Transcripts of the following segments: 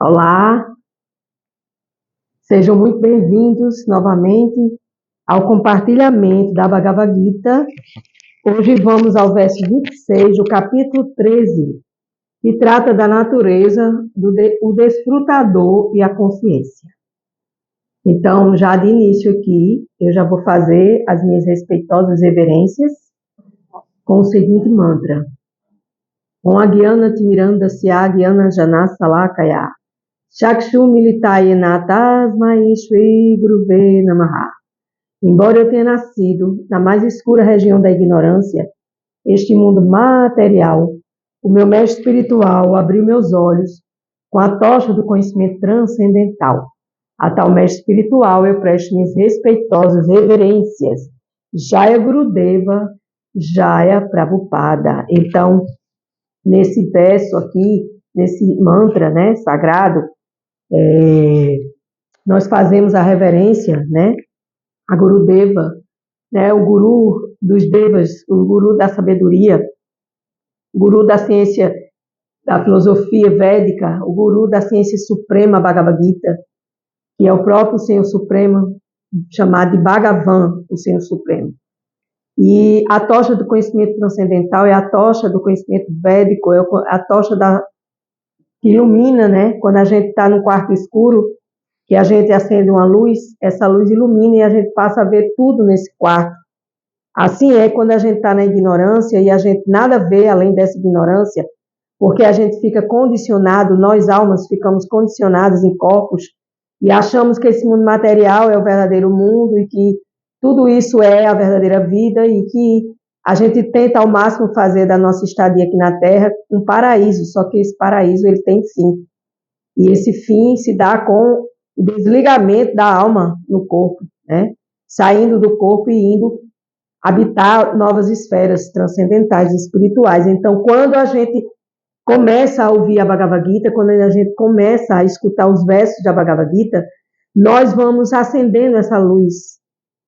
Olá, sejam muito bem-vindos novamente ao compartilhamento da Bhagavad Gita. Hoje vamos ao verso 26 do capítulo 13, que trata da natureza, o desfrutador e a consciência. Então, já de início aqui, eu já vou fazer as minhas respeitosas reverências com o seguinte mantra. Om Agyana Timirandasya Agyana Janasalakaya Chakshu Militayena Tasmai Shri Guruve Namaha. Embora eu tenha nascido na mais escura região da ignorância, este mundo material, o meu mestre espiritual abriu meus olhos com a tocha do conhecimento transcendental. A tal mestre espiritual eu presto minhas respeitosas reverências. Jaya Gurudeva, Jaya Prabhupada. Então, nesse verso aqui, nesse mantra, sagrado, nós fazemos a reverência, a Gurudeva, o guru dos devas, o guru da sabedoria, o guru da ciência, da filosofia védica, o guru da ciência suprema Bhagavad Gita, que é o próprio Senhor Supremo, chamado de Bhagavan, o Senhor Supremo. E a tocha do conhecimento transcendental é a tocha do conhecimento védico, é a tocha que ilumina, quando a gente está no quarto escuro, que a gente acende uma luz, essa luz ilumina e a gente passa a ver tudo nesse quarto. Assim é quando a gente está na ignorância e a gente nada vê além dessa ignorância, porque a gente fica condicionado, nós almas ficamos condicionados em corpos e achamos que esse mundo material é o verdadeiro mundo e que tudo isso é a verdadeira vida e que a gente tenta ao máximo fazer da nossa estadia aqui na Terra um paraíso, só que esse paraíso ele tem fim. E esse fim se dá com o desligamento da alma no corpo, saindo do corpo e indo habitar novas esferas transcendentais e espirituais. Então, quando a gente começa a ouvir a Bhagavad Gita, quando a gente começa a escutar os versos da Bhagavad Gita, nós vamos acendendo essa luz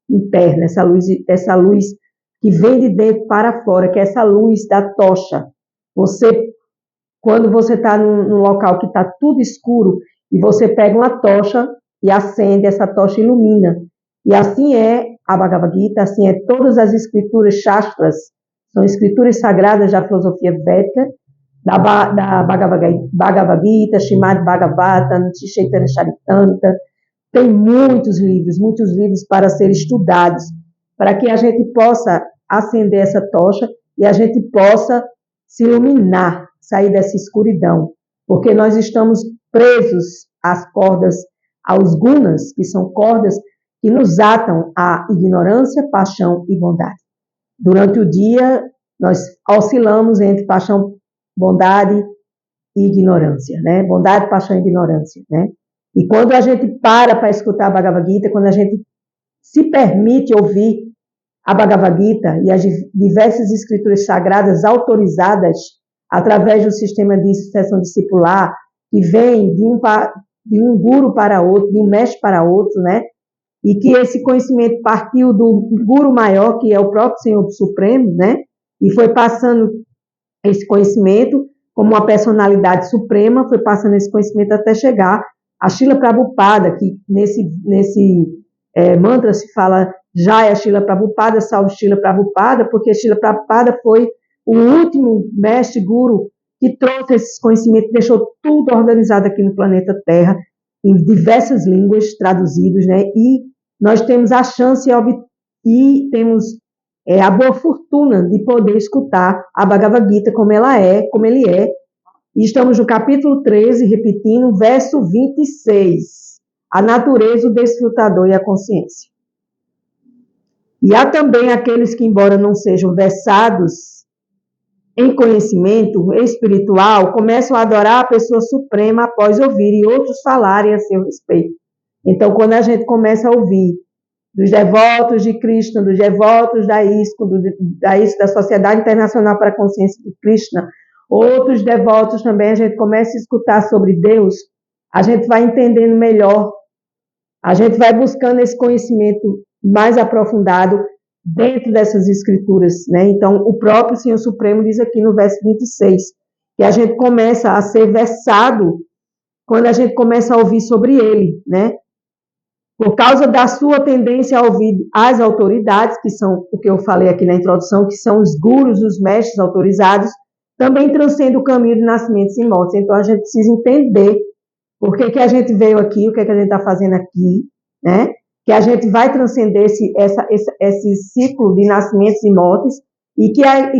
interna, essa luz que vem de dentro para fora, que é essa luz da tocha. Quando você está num local que está tudo escuro e você pega uma tocha e acende, essa tocha ilumina. E assim é a Bhagavad Gita, assim é todas as escrituras shastras, são escrituras sagradas da filosofia védica, da Bhagavad Gita, Srimad Bhagavatam, Chaitanya Charitamrita. Tem muitos livros para serem estudados, para que a gente possa acender essa tocha e a gente possa se iluminar, sair dessa escuridão, porque nós estamos presos às cordas, aos gunas, que são cordas que nos atam à ignorância, paixão e bondade. Durante o dia, nós oscilamos entre paixão, bondade e ignorância, Bondade, paixão e ignorância, E quando a gente para escutar a Bhagavad Gita, quando a gente se permite ouvir a Bhagavad Gita e as diversas escrituras sagradas autorizadas através do sistema de sucessão discipular, que vem de um guru para outro, de um mestre para outro, E que esse conhecimento partiu do guru maior, que é o próprio Senhor Supremo, E foi passando esse conhecimento como uma personalidade suprema, foi passando esse conhecimento até chegar a Srila Prabhupada, que nesse mantra se fala Jaya Srila Prabhupada, salve Srila Prabhupada, porque Srila Prabhupada foi o último mestre guru que trouxe esses conhecimentos, deixou tudo organizado aqui no planeta Terra, em diversas línguas traduzidos, E nós temos a chance e temos a boa fortuna de poder escutar a Bhagavad Gita como ele é. E estamos no capítulo 13, repetindo, verso 26. A natureza, o desfrutador e a consciência. E há também aqueles que, embora não sejam versados em conhecimento espiritual, começam a adorar a pessoa suprema após ouvirem outros falarem a seu respeito. Então, quando a gente começa a ouvir dos devotos de Krishna, dos devotos da ISKCON, da Sociedade Internacional para a Consciência de Krishna, outros devotos também, a gente começa a escutar sobre Deus, a gente vai entendendo melhor, a gente vai buscando esse conhecimento mais aprofundado dentro dessas escrituras, Então, o próprio Senhor Supremo diz aqui no verso 26, que a gente começa a ser versado quando a gente começa a ouvir sobre ele, né? Por causa da sua tendência a ouvir as autoridades, que são o que eu falei aqui na introdução, que são os gurus, os mestres autorizados, também transcende o caminho de nascimentos e mortes. Então, a gente precisa entender por que a gente veio aqui, o que a gente está fazendo aqui, né? Que a gente vai transcender esse ciclo de nascimentos e mortes, e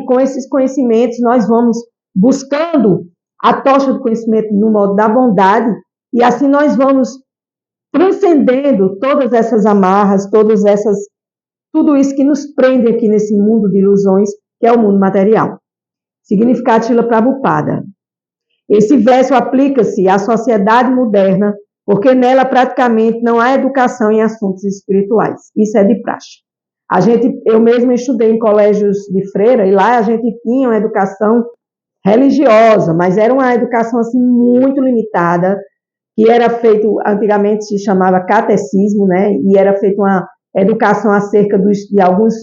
com esses conhecimentos nós vamos buscando a tocha do conhecimento no modo da bondade, e assim nós vamos transcendendo todas essas amarras, tudo isso que nos prende aqui nesse mundo de ilusões, que é o mundo material. Significado de Srila Prabhupada. Esse verso aplica-se à sociedade moderna, porque nela praticamente não há educação em assuntos espirituais. Isso é de praxe. Eu mesmo estudei em colégios de freira, e lá a gente tinha uma educação religiosa, mas era uma educação assim muito limitada, que era feito, antigamente se chamava catecismo, né? E era feita uma educação acerca de alguns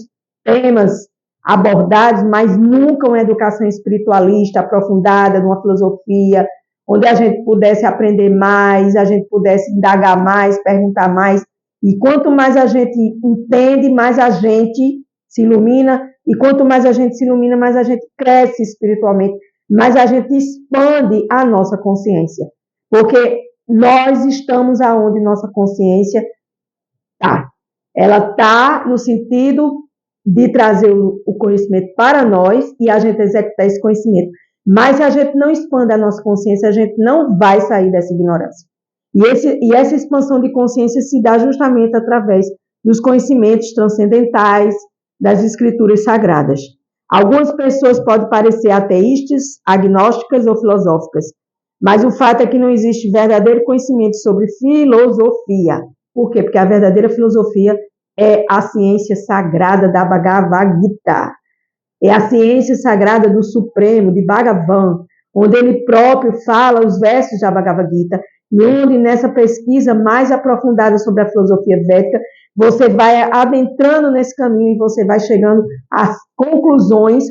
temas abordados, mas nunca uma educação espiritualista aprofundada, de uma filosofia, onde a gente pudesse aprender mais, a gente pudesse indagar mais, perguntar mais. E quanto mais a gente entende, mais a gente se ilumina, e quanto mais a gente se ilumina, mais a gente cresce espiritualmente, mais a gente expande a nossa consciência. Porque nós estamos aonde nossa consciência está. Ela está no sentido de trazer o conhecimento para nós e a gente executar esse conhecimento. Mas se a gente não expande a nossa consciência, a gente não vai sair dessa ignorância. E essa expansão de consciência se dá justamente através dos conhecimentos transcendentais, das escrituras sagradas. Algumas pessoas podem parecer ateístas, agnósticas ou filosóficas, mas o fato é que não existe verdadeiro conhecimento sobre filosofia. Por quê? Porque a verdadeira filosofia é a ciência sagrada da Bhagavad Gita. É a ciência sagrada do Supremo, de Bhagavan, onde ele próprio fala os versos da Bhagavad Gita, e onde nessa pesquisa mais aprofundada sobre a filosofia védica, você vai adentrando nesse caminho e você vai chegando às conclusões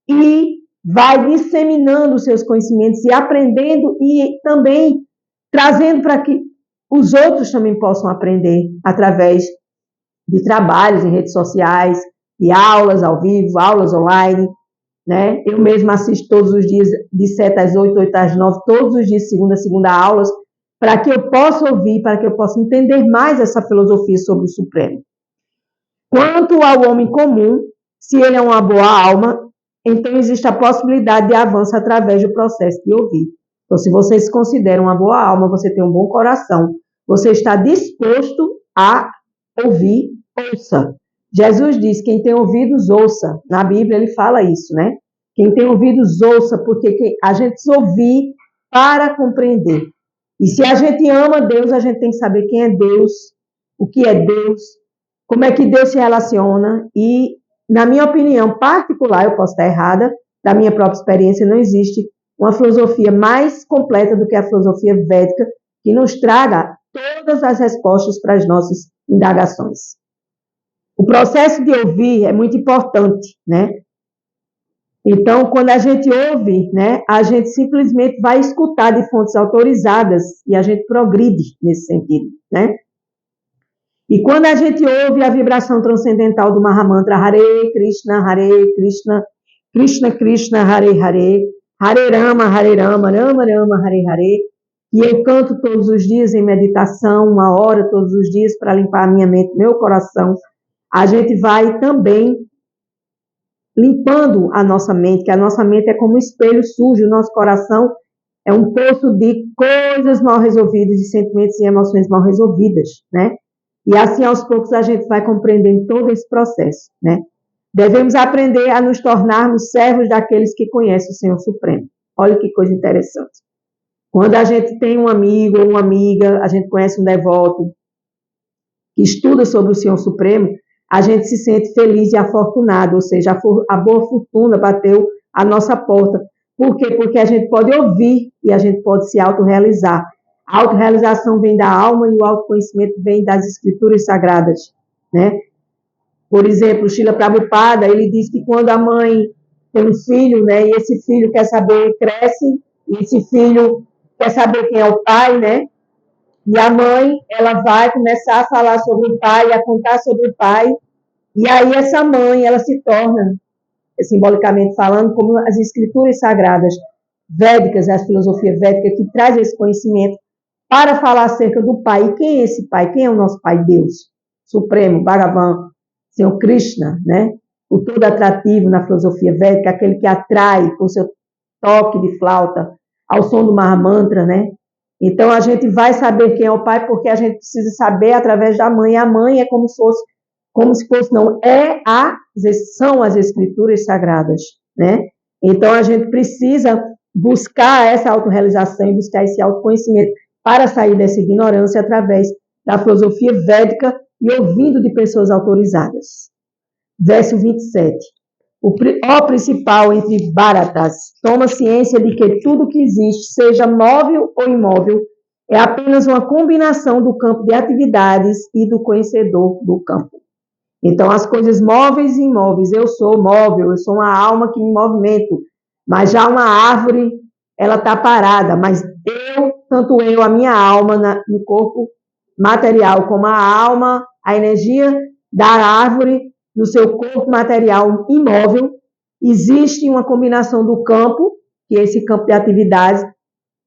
e vai disseminando os seus conhecimentos e aprendendo e também trazendo para que os outros também possam aprender através de trabalhos em redes sociais, de aulas ao vivo, aulas online, né? Eu mesma assisto todos os dias, de 7 às 8, 8 às 9, todos os dias, segunda a segunda, aulas, para que eu possa ouvir, para que eu possa entender mais essa filosofia sobre o Supremo. Quanto ao homem comum, se ele é uma boa alma, então existe a possibilidade de avanço através do processo de ouvir. Então, se você se considera uma boa alma, você tem um bom coração, você está disposto a ouvir, ouça. Jesus diz, quem tem ouvidos, ouça. Na Bíblia ele fala isso, né? Quem tem ouvidos, ouça, porque a gente precisa ouvir para compreender. E se a gente ama Deus, a gente tem que saber quem é Deus, o que é Deus, como é que Deus se relaciona. E, na minha opinião particular, eu posso estar errada, da minha própria experiência, não existe uma filosofia mais completa do que a filosofia védica, que nos traga todas as respostas para as nossas indagações. O processo de ouvir é muito importante, né? Então, quando a gente ouve, né, a gente simplesmente vai escutar de fontes autorizadas e a gente progride nesse sentido, né? E quando a gente ouve a vibração transcendental do Mahamantra Hare Krishna, Krishna Krishna, Hare Hare, Hare Rama, Rama Rama, Hare Hare, e eu canto todos os dias em meditação, 1 hora todos os dias para limpar a minha mente, meu coração, a gente vai também limpando a nossa mente, que a nossa mente é como um espelho sujo, o nosso coração é um poço de coisas mal resolvidas, de sentimentos e emoções mal resolvidas, né? E assim, aos poucos, a gente vai compreendendo todo esse processo, né? Devemos aprender a nos tornarmos servos daqueles que conhecem o Senhor Supremo. Olha que coisa interessante. Quando a gente tem um amigo ou uma amiga, a gente conhece um devoto que estuda sobre o Senhor Supremo, a gente se sente feliz e afortunado, ou seja, a boa fortuna bateu à nossa porta. Por quê? Porque a gente pode ouvir e a gente pode se autorrealizar. A autorrealização vem da alma e o autoconhecimento vem das escrituras sagradas, né? Por exemplo, Srila Prabhupada, ele diz que quando a mãe tem um filho, né, e esse filho quer saber, cresce, e esse filho quer saber quem é o pai, né? E a mãe, ela vai começar a falar sobre o pai, a contar sobre o pai, e aí essa mãe, ela se torna, simbolicamente falando, como as escrituras sagradas védicas, a filosofia védica, que traz esse conhecimento para falar acerca do pai. E quem é esse pai? Quem é o nosso pai? Deus, Supremo, Bhagavan, Senhor Krishna, né? O todo atrativo na filosofia védica, aquele que atrai com seu toque de flauta ao som do Mahamantra, né? Então a gente vai saber quem é o pai porque a gente precisa saber através da mãe. A mãe é como se fosse não, são as escrituras sagradas, né? Então a gente precisa buscar essa autorrealização e buscar esse autoconhecimento para sair dessa ignorância através da filosofia védica e ouvindo de pessoas autorizadas. Verso 27. O principal entre Bharatas toma ciência de que tudo que existe, seja móvel ou imóvel, é apenas uma combinação do campo de atividades e do conhecedor do campo. Então, as coisas móveis e imóveis, eu sou móvel, eu sou uma alma que me movimento, mas já uma árvore, ela está parada, mas tanto eu, a minha alma no corpo material, como a alma, a energia da árvore no seu corpo material imóvel, existe uma combinação do campo, que é esse campo de atividades,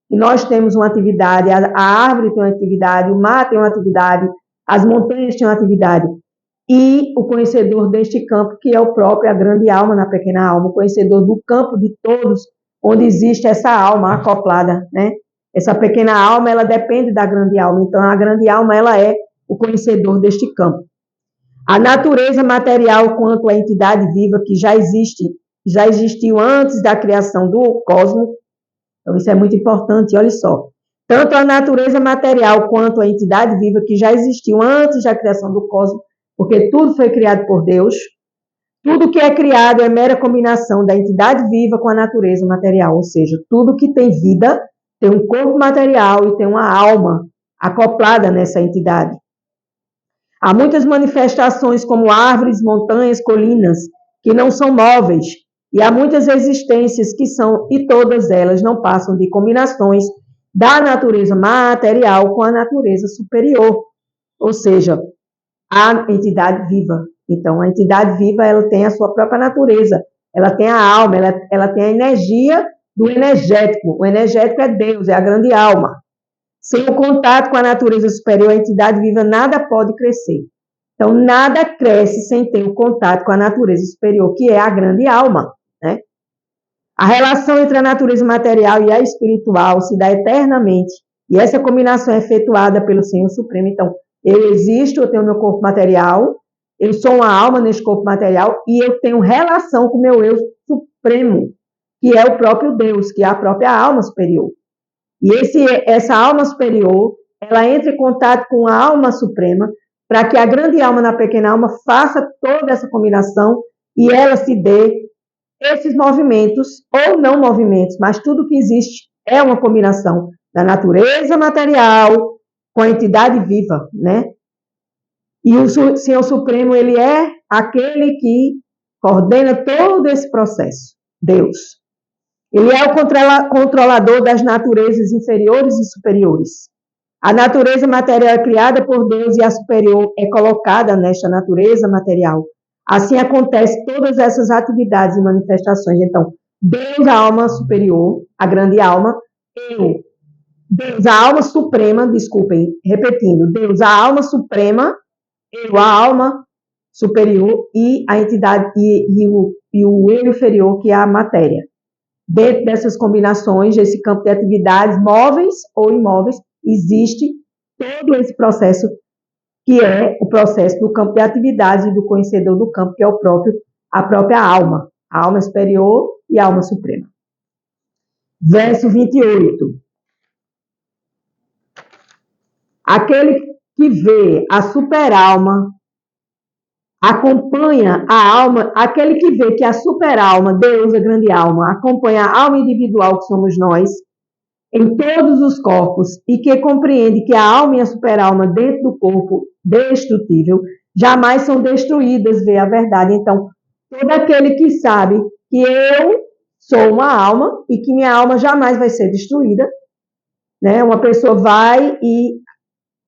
e nós temos uma atividade, a árvore tem uma atividade, o mar tem uma atividade, as montanhas têm uma atividade, e o conhecedor deste campo, que é o próprio, a grande alma na pequena alma, o conhecedor do campo de todos, onde existe essa alma acoplada, né? Essa pequena alma, ela depende da grande alma, então a grande alma, ela é o conhecedor deste campo. A natureza material quanto a entidade viva que já existiu antes da criação do cosmos, então isso é muito importante, olha só. Tanto a natureza material quanto a entidade viva que já existiu antes da criação do cosmos, porque tudo foi criado por Deus, tudo que é criado é mera combinação da entidade viva com a natureza material, ou seja, tudo que tem vida tem um corpo material e tem uma alma acoplada nessa entidade. Há muitas manifestações como árvores, montanhas, colinas, que não são móveis, e há muitas existências que são, e todas elas não passam de combinações da natureza material com a natureza superior, ou seja, a entidade viva. Então, a entidade viva, ela tem a sua própria natureza, ela tem a alma, ela tem a energia do energético. O energético é Deus, é a grande alma. Sem o contato com a natureza superior, a entidade viva nada pode crescer. Então, nada cresce sem ter o contato com a natureza superior, que é a grande alma, né? A relação entre a natureza material e a espiritual se dá eternamente, e essa combinação é efetuada pelo Senhor Supremo. Então, eu existo, eu tenho meu corpo material, eu sou uma alma nesse corpo material, e eu tenho relação com o meu eu supremo, que é o próprio Deus, que é a própria alma superior. E essa alma superior, ela entra em contato com a alma suprema, para que a grande alma na pequena alma faça toda essa combinação e ela se dê esses movimentos, ou não movimentos, mas tudo que existe é uma combinação da natureza material com a entidade viva, né? E o Senhor Supremo, ele é aquele que coordena todo esse processo, Deus. Ele é o controlador das naturezas inferiores e superiores. A natureza material é criada por Deus e a superior é colocada nesta natureza material. Assim acontece todas essas atividades e manifestações. Então, Deus, a alma superior, a grande alma, Deus, a alma suprema, desculpem, repetindo, Deus, a alma suprema, a alma superior e a entidade e o eu inferior, que é a matéria. Dentro dessas combinações, desse campo de atividades móveis ou imóveis, existe todo esse processo, que é o processo do campo de atividades e do conhecedor do campo, que é a própria alma, a alma superior e a alma suprema. Verso 28. Aquele que vê a superalma acompanha a alma, aquele que vê que a superalma, Deus, a grande alma, acompanha a alma individual que somos nós, em todos os corpos, e que compreende que a alma e a superalma dentro do corpo destrutível jamais são destruídas, vê a verdade. Então, todo aquele que sabe que eu sou uma alma e que minha alma jamais vai ser destruída, né? Uma pessoa vai e,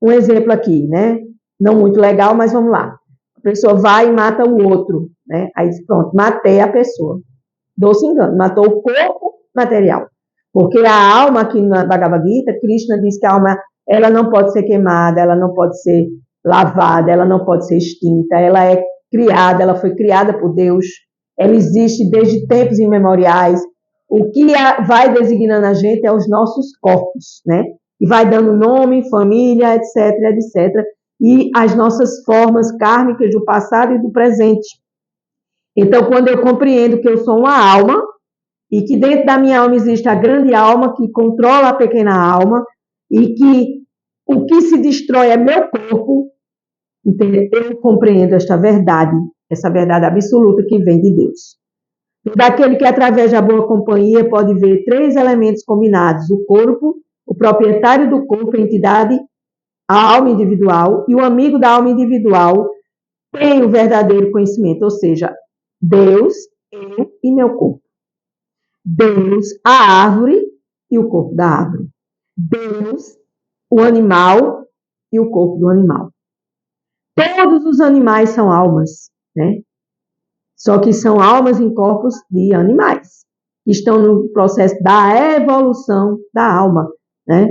um exemplo aqui, né? Não muito legal, mas vamos lá. A pessoa vai e mata o outro, né? Aí diz, pronto, matei a pessoa. Doce engano, matou o corpo material. Porque a alma, aqui na Bhagavad Gita, Krishna diz que a alma, ela não pode ser queimada, ela não pode ser lavada, ela não pode ser extinta, ela é criada, ela foi criada por Deus, ela existe desde tempos imemoriais. O que vai designando a gente é os nossos corpos, né? E vai dando nome, família, etc, etc. E as nossas formas kármicas do passado e do presente. Então, quando eu compreendo que eu sou uma alma, e que dentro da minha alma existe a grande alma que controla a pequena alma, e que o que se destrói é meu corpo, entendeu? Eu compreendo essa verdade absoluta que vem de Deus. Daquele que, através da boa companhia, pode ver 3 elementos combinados: o corpo, o proprietário do corpo, a entidade, a alma individual, e o amigo da alma individual tem o verdadeiro conhecimento, ou seja, Deus, eu e meu corpo. Deus, a árvore e o corpo da árvore. Deus, o animal e o corpo do animal. Todos os animais são almas, né? Só que são almas em corpos de animais, que estão no processo da evolução da alma, né?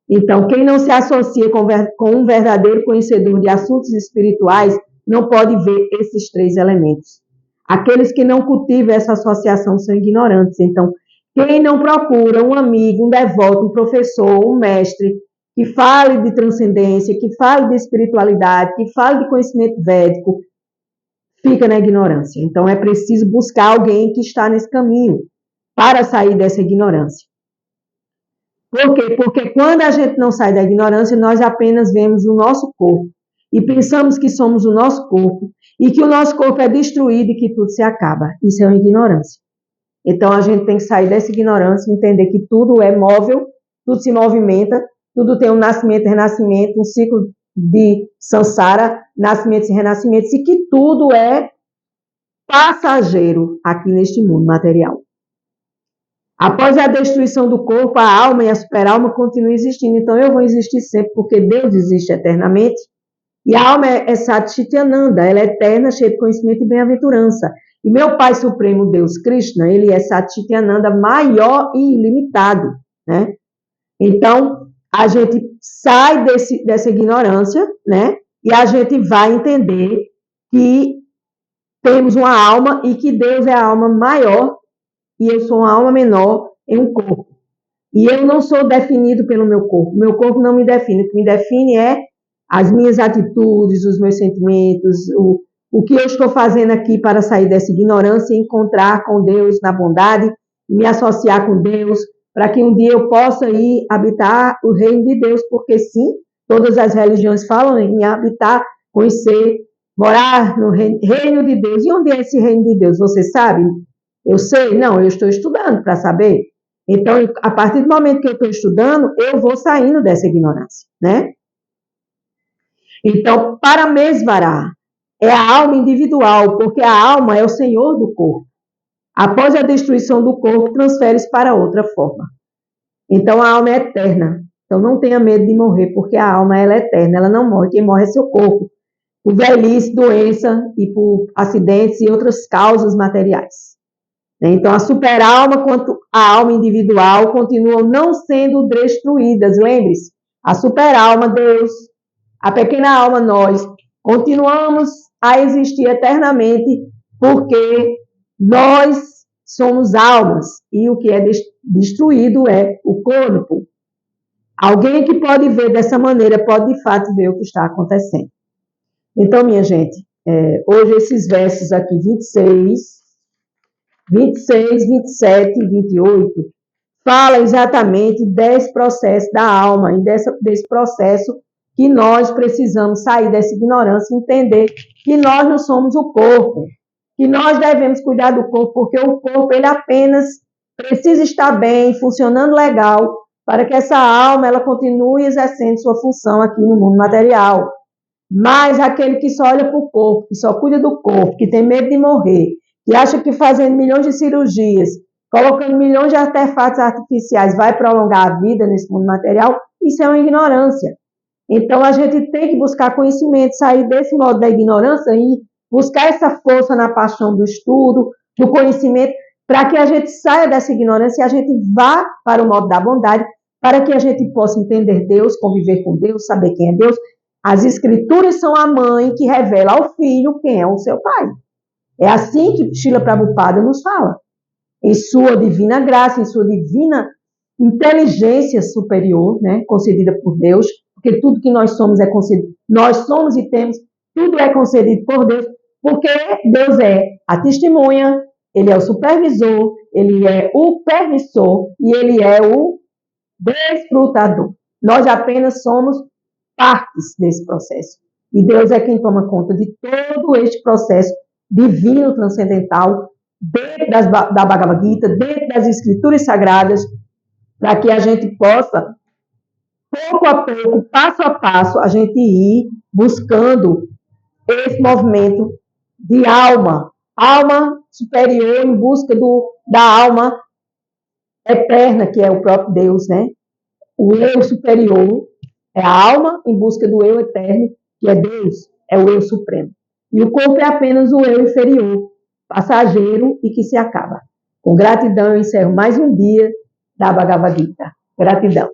Então, quem não se associa com um verdadeiro conhecedor de assuntos espirituais não pode ver esses 3 elementos. Aqueles que não cultivam essa associação são ignorantes. Então, quem não procura um amigo, um devoto, um professor, um mestre, que fale de transcendência, que fale de espiritualidade, que fale de conhecimento védico, fica na ignorância. Então, é preciso buscar alguém que está nesse caminho para sair dessa ignorância. Por quê? Porque quando a gente não sai da ignorância, nós apenas vemos o nosso corpo e pensamos que somos o nosso corpo e que o nosso corpo é destruído e que tudo se acaba. Isso é uma ignorância. Então, a gente tem que sair dessa ignorância e entender que tudo é móvel, tudo se movimenta, tudo tem um nascimento e renascimento, um ciclo de samsara, nascimentos e renascimentos, e que tudo é passageiro aqui neste mundo material. Após a destruição do corpo, a alma e a superalma continuam existindo. Então, eu vou existir sempre, porque Deus existe eternamente. E a alma é Satchitananda, ela é eterna, cheia de conhecimento e bem-aventurança. E meu Pai Supremo, Deus Krishna, ele é Satchitananda maior e ilimitado, né? Então, a gente sai dessa ignorância, né? E a gente vai entender que temos uma alma e que Deus é a alma maior e eu sou uma alma menor em um corpo. E eu não sou definido pelo meu corpo. Meu corpo não me define. O que me define é as minhas atitudes, os meus sentimentos, o que eu estou fazendo aqui para sair dessa ignorância e encontrar com Deus na bondade, me associar com Deus, para que um dia eu possa ir habitar o reino de Deus, porque sim, todas as religiões falam em habitar, conhecer, morar no reino de Deus. E onde é esse reino de Deus? Você sabe? Eu sei? Não, eu estou estudando para saber. Então, a partir do momento que eu estou estudando, eu vou saindo dessa ignorância, né? Então, Paramesvara é a alma individual, porque a alma é o senhor do corpo. Após a destruição do corpo, transfere-se para outra forma. Então, a alma é eterna. Então, não tenha medo de morrer, porque a alma ela é eterna, ela não morre. Quem morre é seu corpo, por velhice, doença e por acidentes e outras causas materiais. Então, a superalma quanto a alma individual continuam não sendo destruídas. Lembre-se, a superalma, Deus, a pequena alma, nós, continuamos a existir eternamente porque nós somos almas e o que é destruído é o corpo. Alguém que pode ver dessa maneira pode, de fato, ver o que está acontecendo. Então, minha gente, hoje esses versos aqui, 26, 27 e 28, fala exatamente desse processo da alma e desse processo que nós precisamos sair dessa ignorância e entender que nós não somos o corpo, que nós devemos cuidar do corpo, porque o corpo ele apenas precisa estar bem, funcionando legal, para que essa alma ela continue exercendo sua função aqui no mundo material. Mas aquele que só olha para o corpo, que só cuida do corpo, que tem medo de morrer, que acha que fazendo milhões de cirurgias, colocando milhões de artefatos artificiais, vai prolongar a vida nesse mundo material, isso é uma ignorância. Então, a gente tem que buscar conhecimento, sair desse modo da ignorância e buscar essa força na paixão do estudo, do conhecimento, para que a gente saia dessa ignorância e a gente vá para o modo da bondade, para que a gente possa entender Deus, conviver com Deus, saber quem é Deus. As escrituras são a mãe que revela ao filho quem é o seu pai. É assim que Srila Prabhupada nos fala. Em sua divina graça, em sua divina inteligência superior, né, concedida por Deus, porque tudo que nós somos é concedido. Nós somos e temos, tudo é concedido por Deus, porque Deus é a testemunha, Ele é o supervisor, Ele é o permissor e Ele é o desfrutador. Nós apenas somos partes desse processo. E Deus é quem toma conta de todo este processo divino, transcendental, dentro da Bhagavad Gita, dentro das escrituras sagradas, para que a gente possa, pouco a pouco, passo a passo, a gente ir buscando esse movimento de alma superior em busca da alma eterna, que é o próprio Deus, né? O eu superior é a alma em busca do eu eterno, que é Deus, é o eu supremo. E o corpo é apenas o eu inferior, passageiro e que se acaba. Com gratidão, eu encerro mais um dia da Bhagavad Gita. Gratidão.